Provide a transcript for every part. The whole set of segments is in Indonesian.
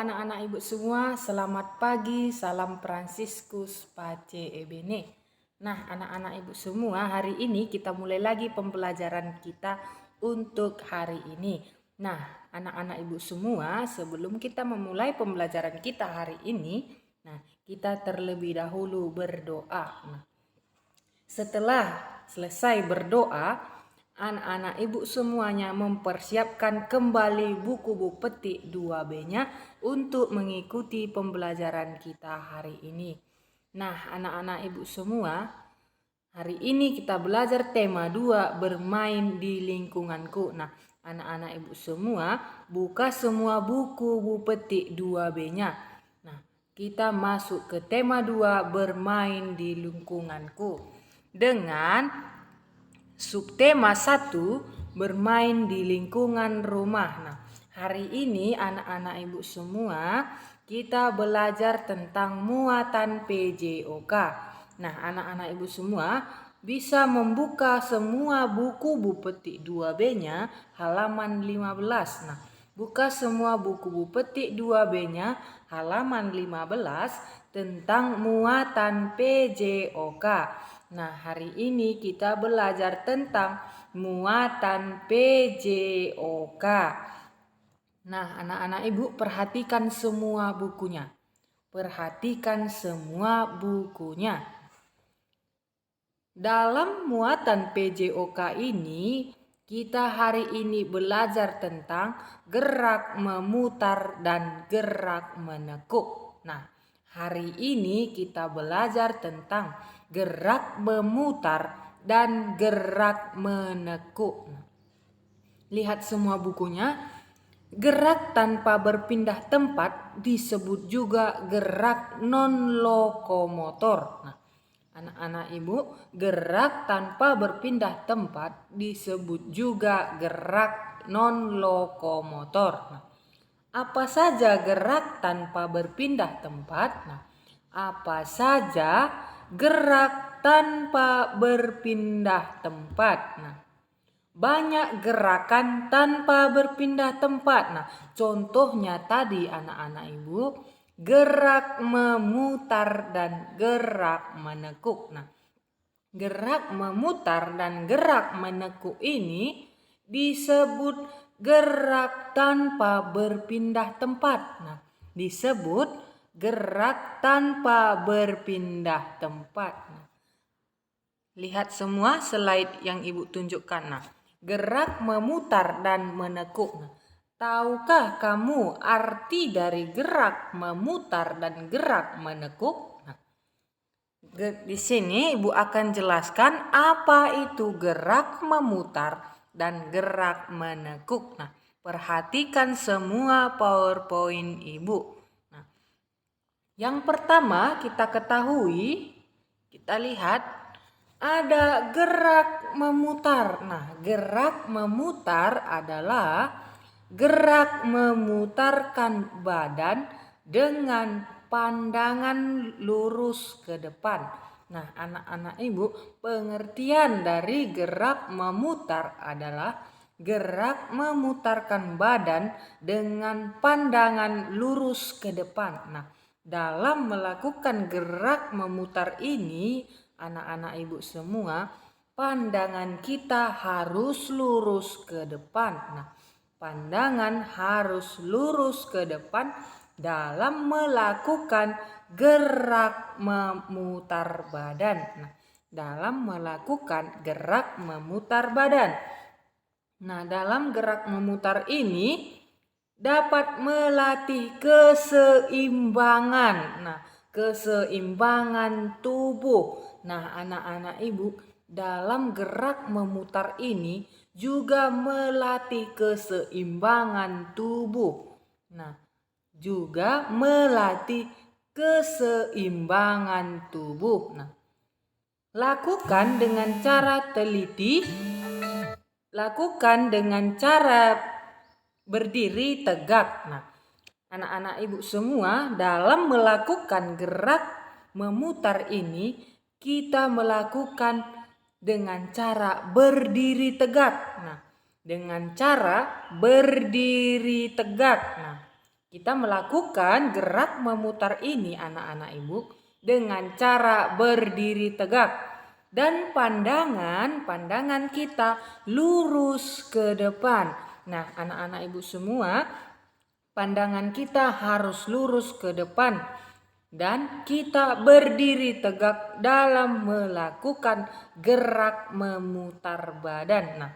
anak-anak ibu semua, selamat pagi, salam Fransiskus Pace Ebene. Nah anak-anak ibu semua, hari ini kita mulai lagi pembelajaran kita untuk hari ini. Nah anak-anak ibu semua, sebelum kita memulai pembelajaran kita hari ini, kita terlebih dahulu berdoa. Setelah selesai berdoa, anak-anak ibu semuanya mempersiapkan kembali buku petik 2B-nya untuk mengikuti pembelajaran kita hari ini. Nah, anak-anak ibu semua, hari ini kita belajar tema 2, bermain di lingkunganku. Nah, anak-anak ibu semua, buka semua buku petik 2B-nya. Nah, kita masuk ke tema 2, bermain di lingkunganku. Dengan subtema 1, bermain di lingkungan rumah. Nah, hari ini anak-anak ibu semua kita belajar tentang muatan PJOK. Nah, anak-anak ibu semua bisa membuka semua buku petik 2B-nya halaman 15. Nah, buka semua buku petik 2B-nya halaman 15 tentang muatan PJOK. Nah, hari ini kita belajar tentang muatan PJOK. Nah, anak-anak ibu perhatikan semua bukunya. Perhatikan semua bukunya. Dalam muatan PJOK ini, kita hari ini belajar tentang gerak memutar dan gerak menekuk. Nah, hari ini kita belajar tentang gerak memutar dan gerak menekuk. Lihat semua bukunya. Gerak tanpa berpindah tempat disebut juga gerak non-lokomotor. Nah, anak-anak ibu, gerak tanpa berpindah tempat disebut juga gerak non-lokomotor. Nah, apa saja gerak tanpa berpindah tempat? Nah, apa saja gerak tanpa berpindah tempat? Nah, banyak gerakan tanpa berpindah tempat. Nah, contohnya tadi anak-anak ibu, gerak memutar dan gerak menekuk. Nah, gerak memutar dan gerak menekuk ini disebut gerak tanpa berpindah tempat. Nah, disebut gerak tanpa berpindah tempat. Nah, lihat semua slide yang ibu tunjukkan. Nah, gerak memutar dan menekuk. Nah, tahukah kamu arti dari gerak memutar dan gerak menekuk? Nah, di sini ibu akan jelaskan apa itu gerak memutar dan gerak menekuk. Nah, perhatikan semua PowerPoint ibu. Nah, yang pertama kita ketahui, kita lihat ada gerak memutar. Nah, gerak memutar adalah gerak memutarkan badan dengan pandangan lurus ke depan. Nah, anak-anak ibu, pengertian dari gerak memutar adalah gerak memutarkan badan dengan pandangan lurus ke depan. Nah, dalam melakukan gerak memutar ini, anak-anak ibu semua, pandangan kita harus lurus ke depan. Nah, pandangan harus lurus ke depan dalam melakukan gerak memutar badan. Nah, dalam melakukan gerak memutar badan. Nah, dalam gerak memutar ini dapat melatih keseimbangan. Nah, keseimbangan tubuh. Nah, anak-anak ibu, dalam gerak memutar ini juga melatih keseimbangan tubuh. Nah, juga melatih keseimbangan tubuh. Nah, lakukan dengan cara teliti. Lakukan dengan cara berdiri tegak. Nah, anak-anak ibu semua, dalam melakukan gerak memutar ini, kita melakukan dengan cara berdiri tegak. Nah, dengan cara berdiri tegak. Nah, Kita melakukan gerak memutar ini anak-anak ibu dengan cara berdiri tegak dan pandangan kita lurus ke depan. Nah, anak-anak ibu semua, pandangan kita harus lurus ke depan dan kita berdiri tegak dalam melakukan gerak memutar badan. Nah,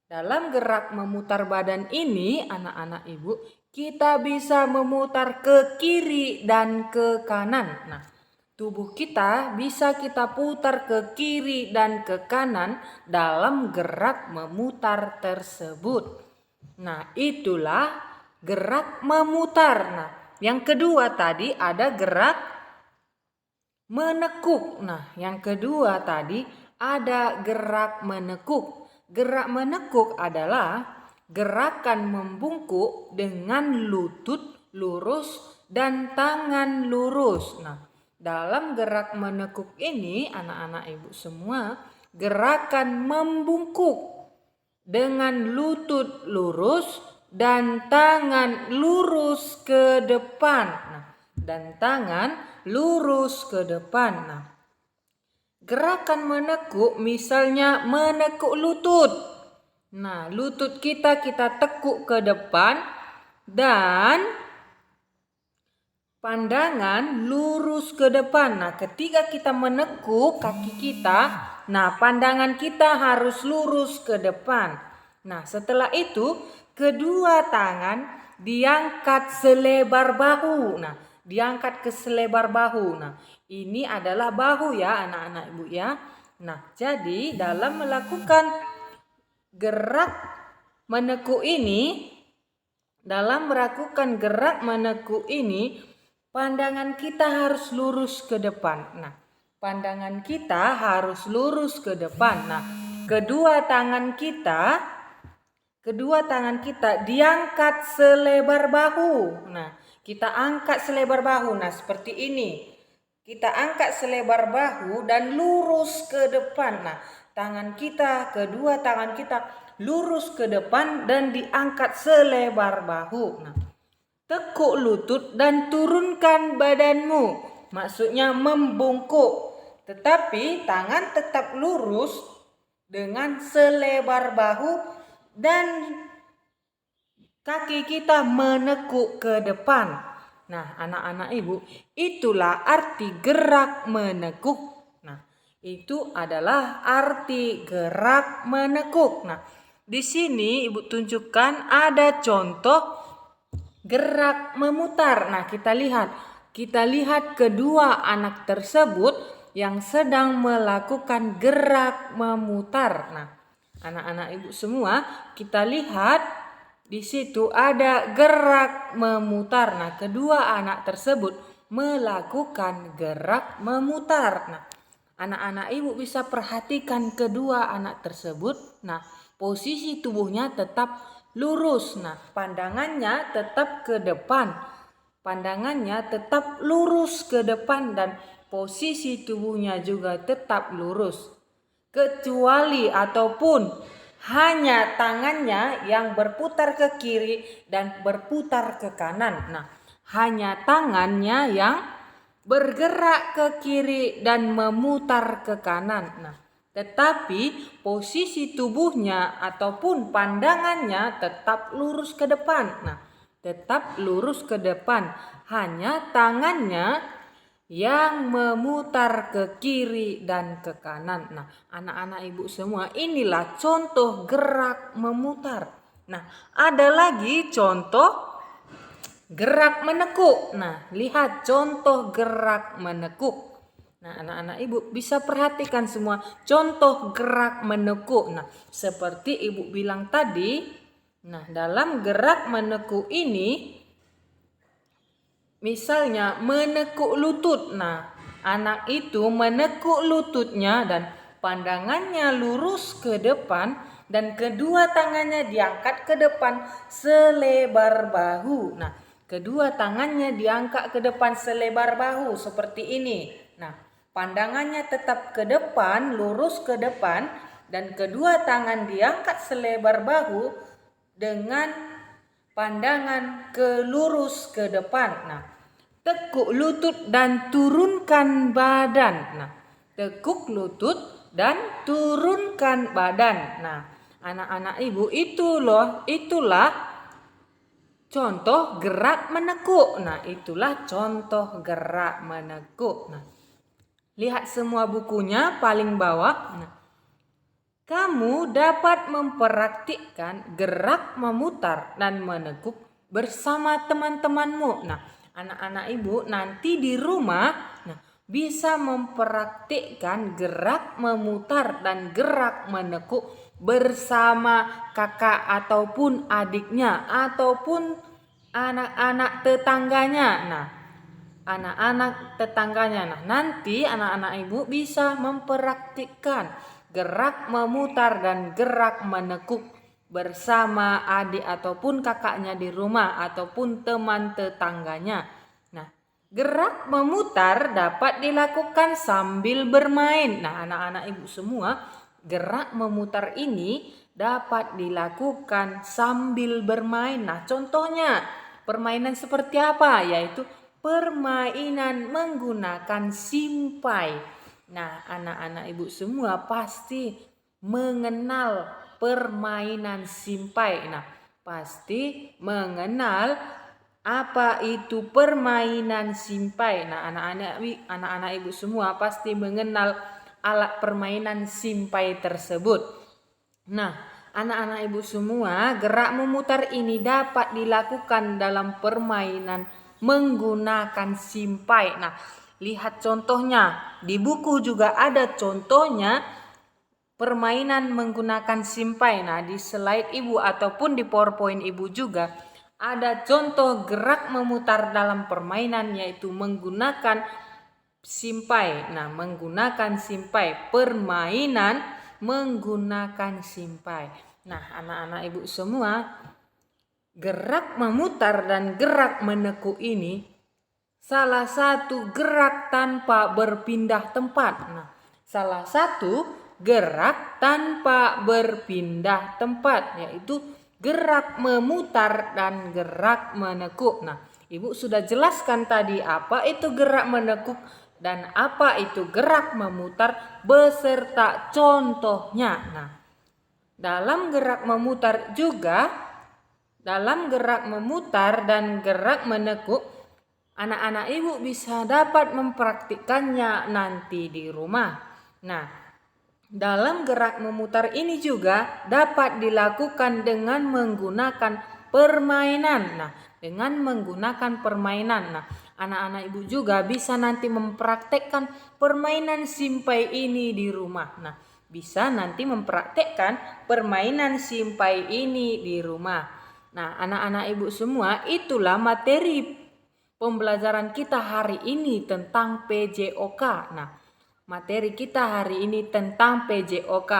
dalam gerak memutar badan ini anak-anak ibu, kita bisa memutar ke kiri dan ke kanan. Nah, tubuh kita bisa kita putar ke kiri dan ke kanan dalam gerak memutar tersebut. Nah, itulah gerak memutar. Nah, yang kedua tadi ada gerak menekuk. Nah, yang kedua tadi ada gerak menekuk. Gerak menekuk adalah gerakan membungkuk dengan lutut lurus dan tangan lurus. Nah, dalam gerak menekuk ini anak-anak ibu semua, gerakan membungkuk dengan lutut lurus dan tangan lurus ke depan. Nah, dan tangan lurus ke depan. Nah, gerakan menekuk misalnya menekuk lutut. Nah, lutut kita tekuk ke depan dan pandangan lurus ke depan. Nah, ketika kita menekuk kaki kita, nah pandangan kita harus lurus ke depan. Nah, setelah itu kedua tangan diangkat selebar bahu. Nah, diangkat ke selebar bahu. Nah, ini adalah bahu ya anak-anak ibu ya. Nah, jadi dalam melakukan gerak menekuk ini, pandangan kita harus lurus ke depan. Nah, pandangan kita harus lurus ke depan. Nah, kedua tangan kita diangkat selebar bahu. Nah, kita angkat selebar bahu. Nah, seperti ini. Kita angkat selebar bahu dan lurus ke depan. Nah, kedua tangan kita lurus ke depan dan diangkat selebar bahu. Nah, tekuk lutut dan turunkan badanmu. Maksudnya membungkuk. Tetapi tangan tetap lurus dengan selebar bahu dan kaki kita menekuk ke depan. Nah, anak-anak ibu, itulah arti gerak menekuk. Nah, itu adalah arti gerak menekuk. Nah, di sini ibu tunjukkan ada contoh gerak memutar. Nah, kita lihat kedua anak tersebut yang sedang melakukan gerak memutar. Nah, anak-anak ibu semua, kita lihat di situ ada gerak memutar. Nah, kedua anak tersebut melakukan gerak memutar. Nah, anak-anak ibu bisa perhatikan kedua anak tersebut. Nah, posisi tubuhnya tetap lurus. Nah, pandangannya tetap ke depan. Pandangannya tetap lurus ke depan dan posisi tubuhnya juga tetap lurus. Kecuali ataupun hanya tangannya yang berputar ke kiri dan berputar ke kanan. Nah, hanya tangannya yang bergerak ke kiri dan memutar ke kanan. Nah, tetapi posisi tubuhnya ataupun pandangannya tetap lurus ke depan. Nah, tetap lurus ke depan. Hanya tangannya yang memutar ke kiri dan ke kanan. Nah, anak-anak ibu semua, inilah contoh gerak memutar. Nah, ada lagi contoh gerak menekuk. Nah, lihat contoh gerak menekuk. Nah, anak-anak ibu bisa perhatikan semua contoh gerak menekuk. Nah, seperti ibu bilang tadi, nah dalam gerak menekuk ini misalnya menekuk lutut. Nah, anak itu menekuk lututnya dan pandangannya lurus ke depan dan kedua tangannya diangkat ke depan selebar bahu. Nah, kedua tangannya diangkat ke depan selebar bahu seperti ini. Nah, pandangannya tetap ke depan, lurus ke depan dan kedua tangan diangkat selebar bahu dengan pandangan ke lurus ke depan. Nah, tekuk lutut dan turunkan badan. Nah, tekuk lutut dan turunkan badan. Nah, anak-anak ibu itulah contoh gerak menekuk. Nah, itulah contoh gerak menekuk. Nah, lihat semua bukunya paling bawah. Nah, kamu dapat mempraktikkan gerak memutar dan menekuk bersama teman-temanmu. Nah, anak-anak ibu nanti di rumah bisa mempraktikkan gerak memutar dan gerak menekuk bersama kakak ataupun adiknya ataupun anak-anak tetangganya. Nah, anak-anak tetangganya. Nah, nanti anak-anak ibu bisa mempraktikkan gerak memutar dan gerak menekuk bersama adik ataupun kakaknya di rumah ataupun teman tetangganya. Nah, gerak memutar dapat dilakukan sambil bermain. Nah, anak-anak ibu semua, gerak memutar ini dapat dilakukan sambil bermain. Nah, contohnya permainan seperti apa? Yaitu permainan menggunakan simpai. Nah, anak-anak ibu semua pasti mengenal permainan simpai. Nah, pasti mengenal apa itu permainan simpai. Nah, anak-anak ibu semua pasti mengenal alat permainan simpai tersebut. Nah, anak-anak ibu semua, gerak memutar ini dapat dilakukan dalam permainan menggunakan simpai. Nah, lihat contohnya. Di buku juga ada contohnya permainan menggunakan simpai. Nah, di slide ibu ataupun di PowerPoint ibu juga ada contoh gerak memutar dalam permainan yaitu menggunakan simpai. Nah, menggunakan simpai, permainan menggunakan simpai. Nah, anak-anak ibu semua, gerak memutar dan gerak menekuk ini salah satu gerak tanpa berpindah tempat. Nah, salah satu gerak tanpa berpindah tempat yaitu gerak memutar dan gerak menekuk. Nah, ibu sudah jelaskan tadi apa itu gerak menekuk dan apa itu gerak memutar beserta contohnya. Nah, dalam gerak memutar dan gerak menekuk, anak-anak ibu bisa dapat mempraktikkannya nanti di rumah. Nah, dalam gerak memutar ini juga dapat dilakukan dengan menggunakan permainan. Nah, dengan menggunakan permainan. Nah, anak-anak ibu juga bisa nanti mempraktekkan permainan simpai ini di rumah. Nah, bisa nanti mempraktekkan permainan simpai ini di rumah. Nah, anak-anak ibu semua, itulah materi pembelajaran kita hari ini tentang PJOK. Nah, materi kita hari ini tentang PJOK,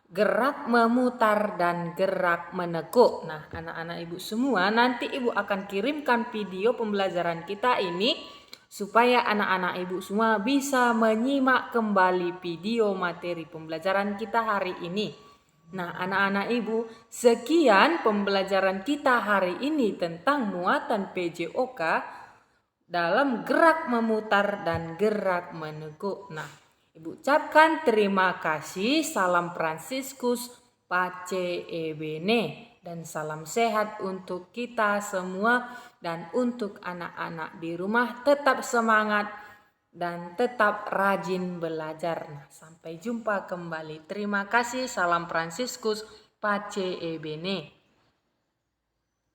gerak memutar dan gerak menekuk. Nah, anak-anak ibu semua, nanti ibu akan kirimkan video pembelajaran kita ini supaya anak-anak ibu semua bisa menyimak kembali video materi pembelajaran kita hari ini. Nah, anak-anak ibu, sekian pembelajaran kita hari ini tentang muatan PJOK dalam gerak memutar dan gerak menekuk. Nah, ibu ucapkan terima kasih. Salam Fransiskus Pace e Bene dan salam sehat untuk kita semua dan untuk anak-anak di rumah. Tetap semangat dan tetap rajin belajar. Nah, sampai jumpa kembali. Terima kasih. Salam Fransiskus Pace e Bene.